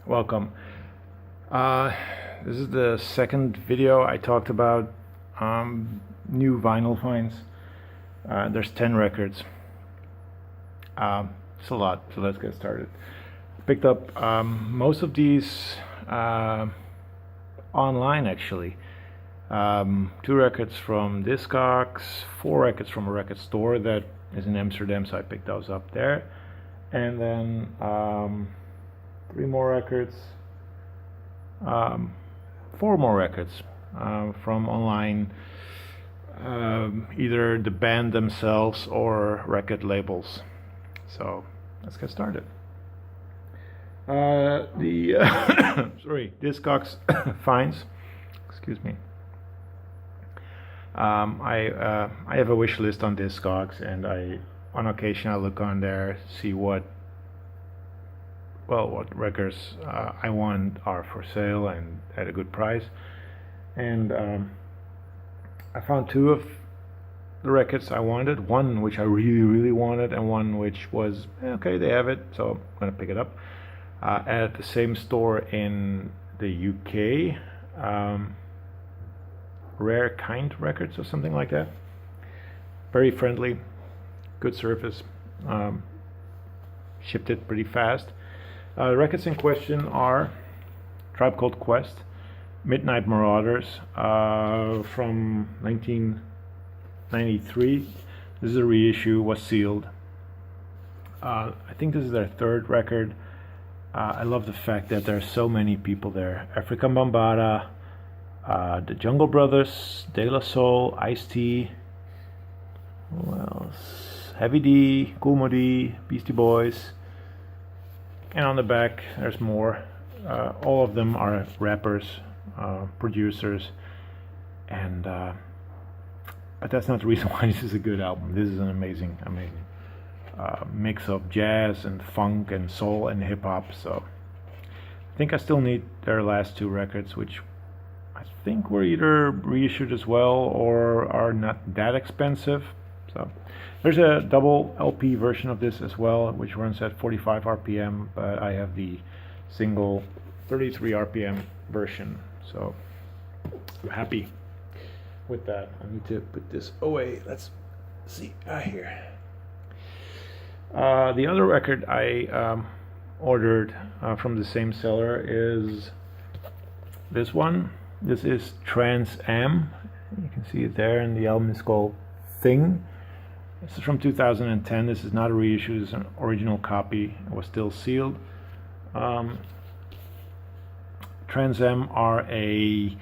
Welcome. This is the second video I talked about new vinyl finds. There's 10 records. It's a lot, so let's get started. Picked up most of these online actually. 2 records from Discogs, 4 records from a record store that is in Amsterdam, so I picked those up there. And then 3 more records, 4 more records from online, either the band themselves or record labels. So let's get started. The Discogs finds. Excuse me. I have a wish list on Discogs, and on occasion I look on there, see what records I want are for sale and at a good price. And I found 2 of the records I wanted, one which I really wanted and one which was okay, they have it, so I'm gonna pick it up at the same store in the UK, Rare Kind Records or something like that. Very friendly, good service, shipped it pretty fast. The records in question are Tribe Called Quest, Midnight Marauders from 1993. This is a reissue, was sealed. I think this is their 3rd record. I love the fact that there are so many people there. African Bambaataa, the Jungle Brothers, De La Soul, Ice-T, who else? Heavy D, Kool Moe Dee, Beastie Boys. And on the back, there's more. All of them are rappers, producers, and but that's not the reason why this is a good album. This is an amazing mix of jazz and funk and soul and hip hop. So I think I still need their last 2 records, which I think were either reissued as well or are not that expensive. So there's a double LP version of this as well, which runs at 45 RPM, but I have the single 33 RPM version, so I'm happy with that. I need to put this away. Let's see here. The other record I ordered from the same seller is this one. This is Trans Am. You can see it there, and the album is called Thing. This is from 2010. This is not a reissue. This is an original copy. It was still sealed. Trans Am are a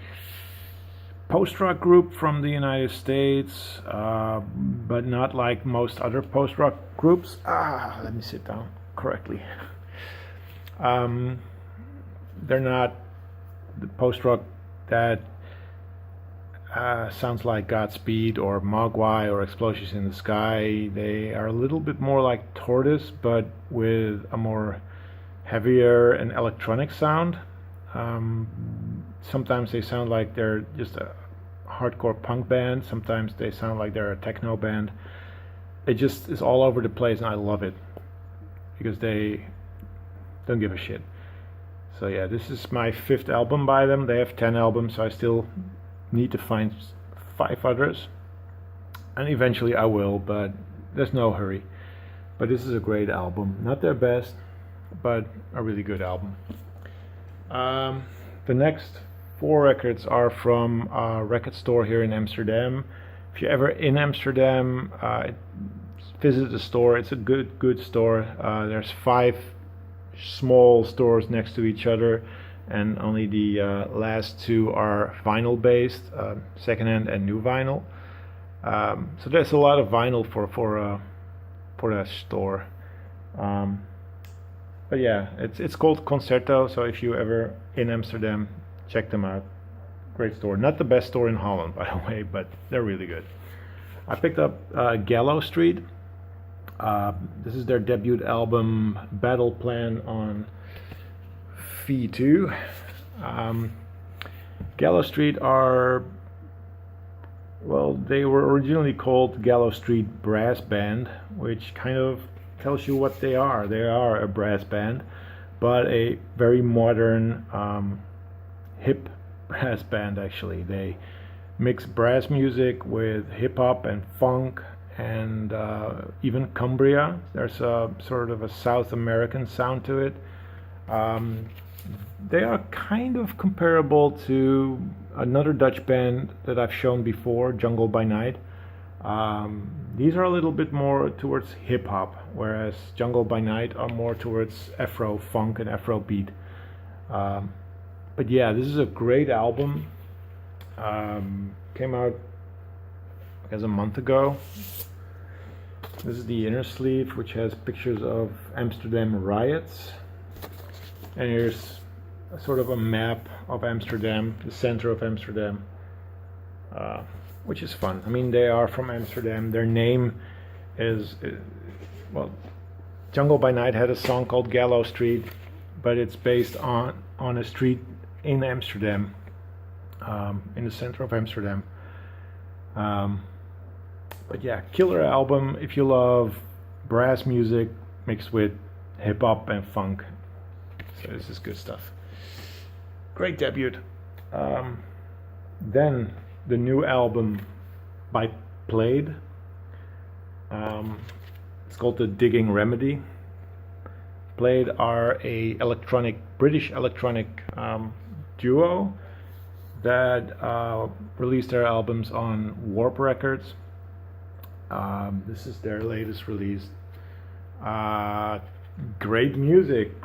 post-rock group from the United States, but not like most other post-rock groups. Let me sit down correctly. They're not the post-rock that sounds like Godspeed or Mogwai or Explosions in the Sky. They are a little bit more like Tortoise, but with a more heavier and electronic sound. Sometimes they sound like they're just a hardcore punk band. Sometimes they sound like they're a techno band. It just is all over the place, and I love it because they don't give a shit. So yeah, this is my 5th album by them. They have 10 albums, so I still need to find 5 others, and eventually I will, but there's no hurry. But this is a great album. Not their best, but a really good album. The next 4 records are from a record store here in Amsterdam. If you're ever in Amsterdam, visit the store. It's a good store. There's 5 small stores next to each other, and only the last 2 are vinyl based, secondhand and new vinyl. So there's a lot of vinyl for that store. But yeah, it's called Concerto. So if you ever in Amsterdam, check them out. Great store. Not the best store in Holland, by the way, but they're really good. I picked up Gallow Street. This is their debut album, Battle Plan, on Fee 2. Gallow Street are, well, they were originally called Gallow Street Brass Band, which kind of tells you what they are. They are a brass band. but a very modern, hip brass band. Actually, they mix brass music with hip hop and funk and even cumbia. There's a sort of a South American sound to it. They are kind of comparable to another Dutch band that I've shown before, Jungle by Night. These are a little bit more towards hip hop, whereas Jungle by Night are more towards Afro funk and Afro beat. But yeah, this is a great album. Came out I guess a month ago. This is the inner sleeve, which has pictures of Amsterdam riots. And here's a sort of a map of Amsterdam, the center of Amsterdam, which is fun. I mean, they are from Amsterdam. Their name is, well, Jungle by Night had a song called Gallows Street, but it's based on a street in Amsterdam, in the center of Amsterdam. But yeah, killer album if you love brass music mixed with hip hop and funk. So this is good stuff. Great debut. Then the new album by Played. It's called The Digging Remedy. Played are a British electronic duo that released their albums on Warp Records. This is their latest release. Great music.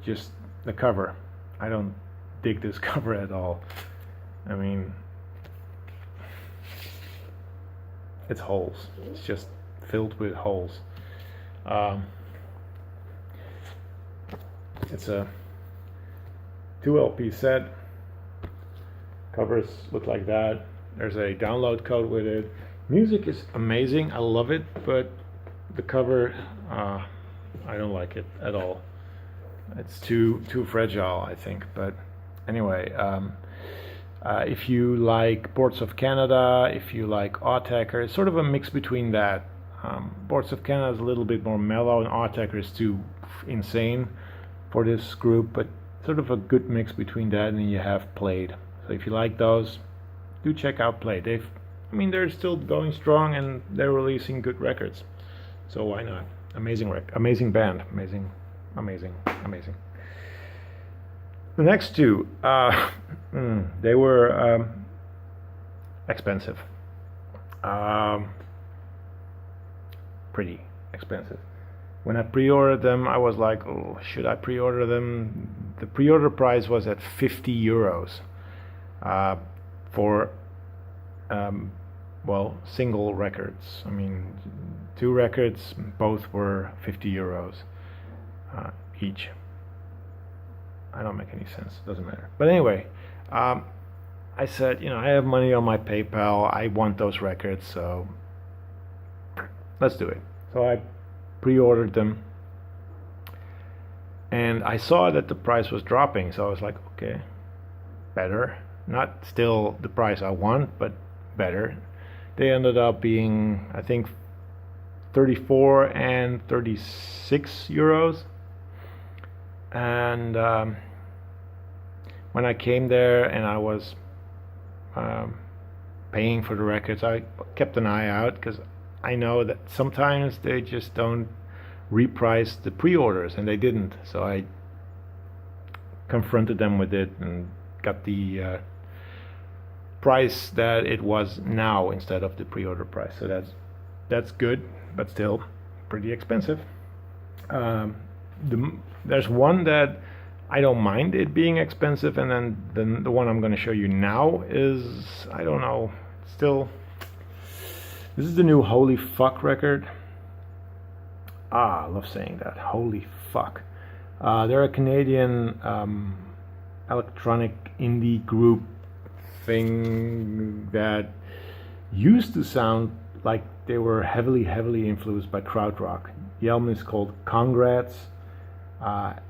Just the cover. I don't dig this cover at all. I mean, it's holes. It's just filled with holes. It's a 2 LP set. Covers look like that. There's a download code with it. Music is amazing. I love it, but the cover, I don't like it at all. It's too fragile, I think. But anyway, if you like Boards of Canada, if you like Autechre, it's sort of a mix between that. Boards of Canada is a little bit more mellow, and Autechre is too insane for this group, but sort of a good mix between that, and then you have Played. So if you like those, do check out Played. They're still going strong, and they're releasing good records. So why not? Amazing band, amazing. The next two, they were expensive, pretty expensive. When I pre-ordered them, I was like, oh, should I pre-order them? The pre-order price was at 50 euros for, single records. 2 records, both were 50 euros each. I don't make any sense, doesn't matter. But anyway, I said, I have money on my PayPal, I want those records, so let's do it. So I pre-ordered them, and I saw that the price was dropping, so I was like, okay, better. Not still the price I want, but better. They ended up being, I think, 34 and 36 euros. And when I came there and I was paying for the records, I kept an eye out, because I know that sometimes they just don't reprice the pre-orders, and they didn't. So I confronted them with it and got the price that it was now instead of the pre-order price. So that's good, but still pretty expensive. There's one that I don't mind it being expensive, and then the one I'm going to show you now is, I don't know, still. This is the new Holy Fuck record. I love saying that, Holy Fuck. They're a Canadian electronic indie group thing that used to sound like they were heavily influenced by krautrock. The album is called Congrats.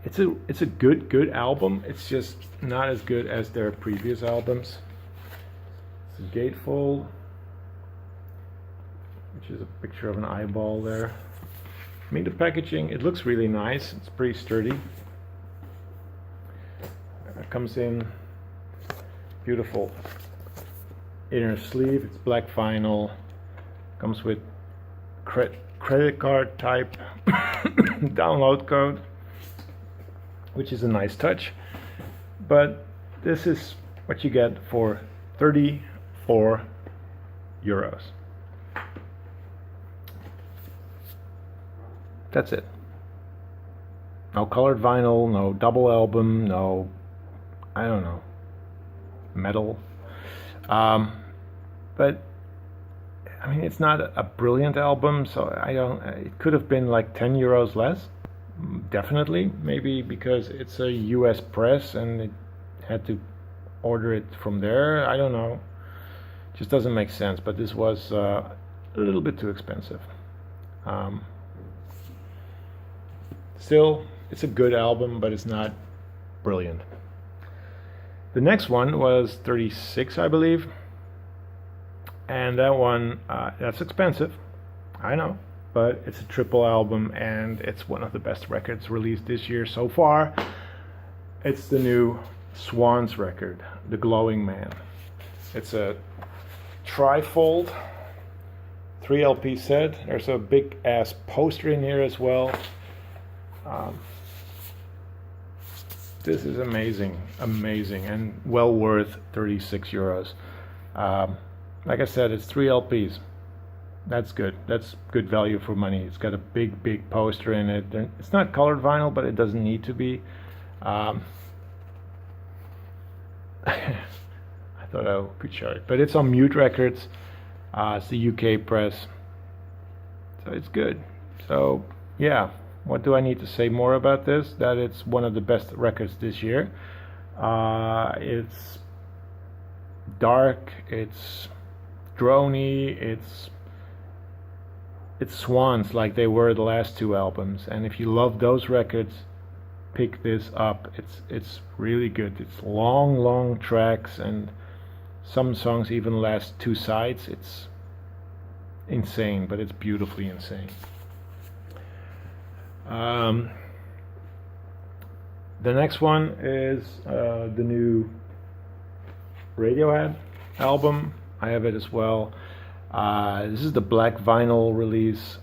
It's a good album. It's just not as good as their previous albums. It's a gatefold, which is a picture of an eyeball there. The packaging, it looks really nice. It's pretty sturdy. comes in beautiful inner sleeve. It's black vinyl. Comes with credit card type download code, which is a nice touch. But this is what you get for 34 euros. That's it. No colored vinyl, no double album, no, I don't know, metal. But I mean, it's not a brilliant album, so it could have been like 10 euros less, definitely, maybe because it's a US press and it had to order it from there. I don't know, just doesn't make sense. But this was a little bit too expensive. Still, it's a good album, but it's not brilliant. The next one was 36, I believe. And that one, that's expensive, I know, but it's a triple album and it's one of the best records released this year so far. It's the new Swans record, The Glowing Man. It's a trifold 3 LP set. There's a big ass poster in here as well. This is amazing, and well worth 36 euros. Like I said, it's 3 LPs. That's good. That's good value for money. It's got a big poster in it. It's not colored vinyl, but it doesn't need to be. I thought I could show it, but it's on Mute Records. It's the UK press, so it's good. So yeah, what do I need to say more about this? That it's one of the best records this year. It's dark. It's drony. It's Swans like they were the last 2 albums. And if you love those records, pick this up. It's really good. It's long tracks, and some songs even last 2 sides. It's insane, but it's beautifully insane. The next one is the new Radiohead album. I have it as well. This is the black vinyl release.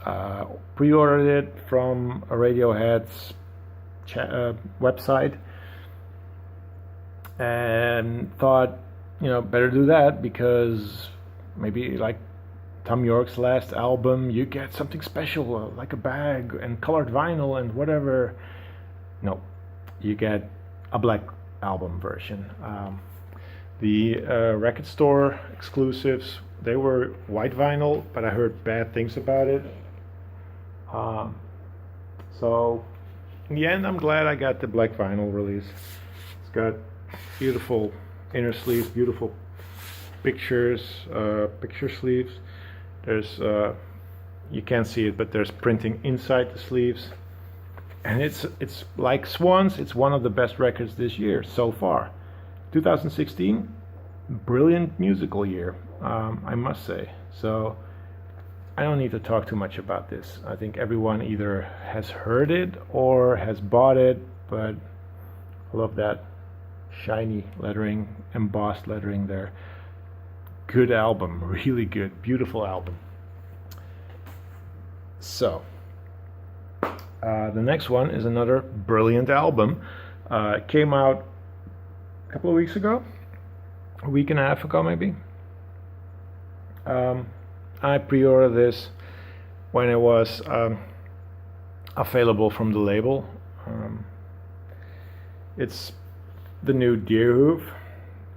Pre-ordered it from Radiohead's website and thought, better do that because maybe like Tom York's last album, you get something special like a bag and colored vinyl and whatever. No, you get a black album version. The record store exclusives, they were white vinyl, but I heard bad things about it. So in the end, I'm glad I got the black vinyl release. It's got beautiful inner sleeves, beautiful picture sleeves. There's you can't see it, but there's printing inside the sleeves, and it's like Swans. It's one of the best records this year so far. 2016, brilliant musical year, I must say. So I don't need to talk too much about this. I think everyone either has heard it or has bought it, but I love that shiny lettering, embossed lettering there. Good album, really good, beautiful album. So the next one is another brilliant album. It came out a couple of weeks ago, a week and a half ago maybe. I pre-ordered this when it was available from the label. It's the new Deerhoof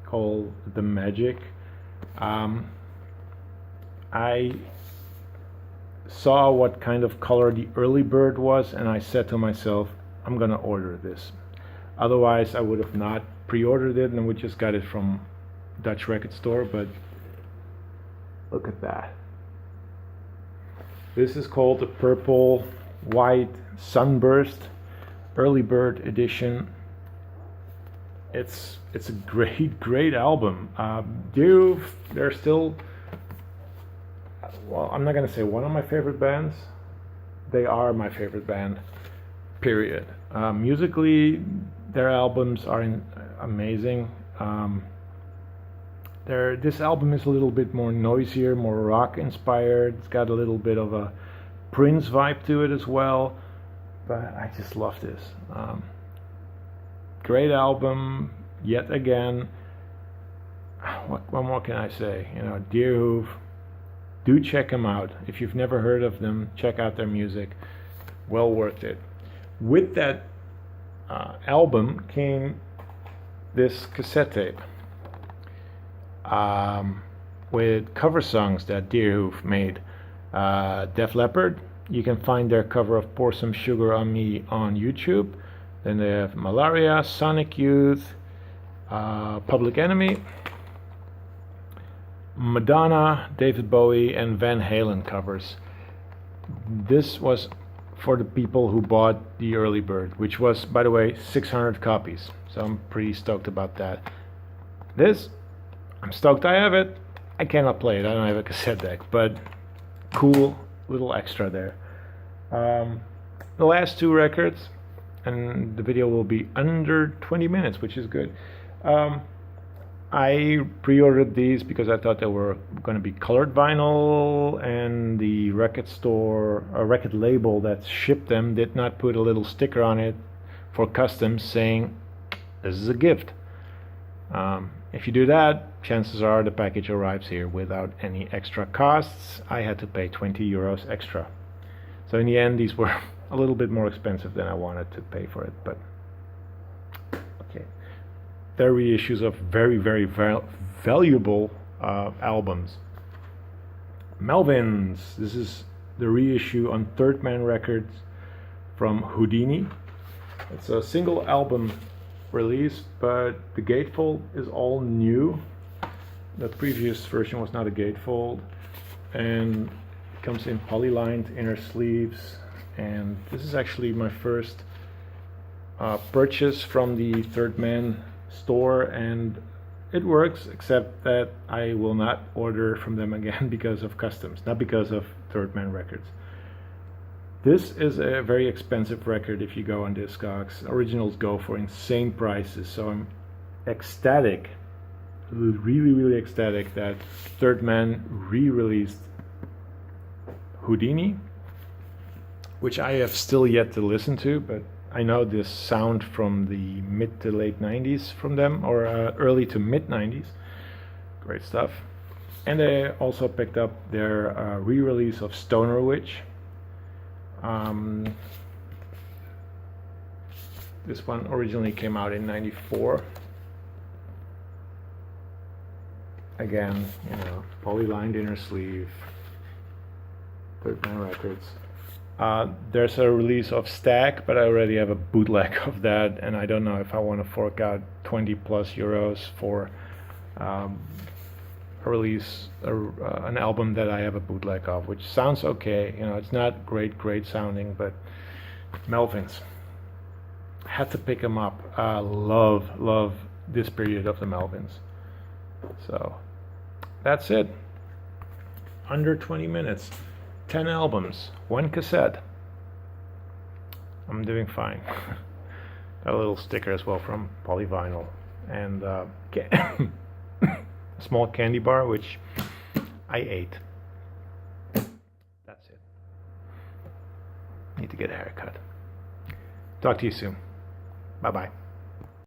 called The Magic. I saw what kind of color the early bird was, and I said to myself, I'm gonna order this. Otherwise I would have not pre-ordered it and would just got it from Dutch record store. But look at that. This is called the Purple White Sunburst Early Bird Edition. It's a great album. Deerhoof, they're still, well, I'm not gonna say one of my favorite bands. They are my favorite band, period. Musically, their albums are amazing. This album is a little bit more noisier, more rock inspired. It's got a little bit of a Prince vibe to it as well, but I just love this. Great album, yet again. What more can I say? Deerhoof, do check them out. If you've never heard of them, check out their music. Well worth it. With that album came this cassette tape with cover songs that Deerhoof made. Def Leppard, you can find their cover of Pour Some Sugar on Me on YouTube. Then they have Malaria, Sonic Youth, Public Enemy, Madonna, David Bowie, and Van Halen covers. This was for the people who bought the early bird, which was, by the way, 600 copies. So I'm pretty stoked about that. This, I'm stoked I have it. I cannot play it, I don't have a cassette deck, but cool little extra there. The last two records, and the video will be under 20 minutes, which is good. I pre-ordered these because I thought they were going to be colored vinyl, and the record store, a record label that shipped them did not put a little sticker on it for customs saying this is a gift. If you do that, chances are the package arrives here without any extra costs. I had to pay 20 euros extra. So in the end, these were a little bit more expensive than I wanted to pay for it, but okay. They're reissues of very, very valuable albums. Melvins, this is the reissue on Third Man Records from Houdini. It's a single album release, but the gatefold is all new. The previous version was not a gatefold, and it comes in polylined inner sleeves. And this is actually my first purchase from the Third Man store, and it works, except that I will not order from them again because of customs, not because of Third Man Records. This is a very expensive record if you go on Discogs. Originals go for insane prices, so I'm ecstatic, really ecstatic that Third Man re-released Houdini, which I have still yet to listen to, but I know this sound from the mid to late 90s from them, or early to mid 90s. Great stuff. And they also picked up their re-release of Stoner Witch. This one originally came out in '94. Again, polylined inner sleeve, Third Man Records. There's a release of Stag, but I already have a bootleg of that, and I don't know if I want to fork out 20 plus euros for a release, an album that I have a bootleg of, which sounds okay. It's not great sounding, but Melvins, had to pick them up. Love this period of the Melvins. So that's it. Under 20 minutes. 10 albums, 1 cassette. I'm doing fine. Got a little sticker as well from Polyvinyl, and a small candy bar, which I ate. That's it. Need to get a haircut. Talk to you soon. Bye bye.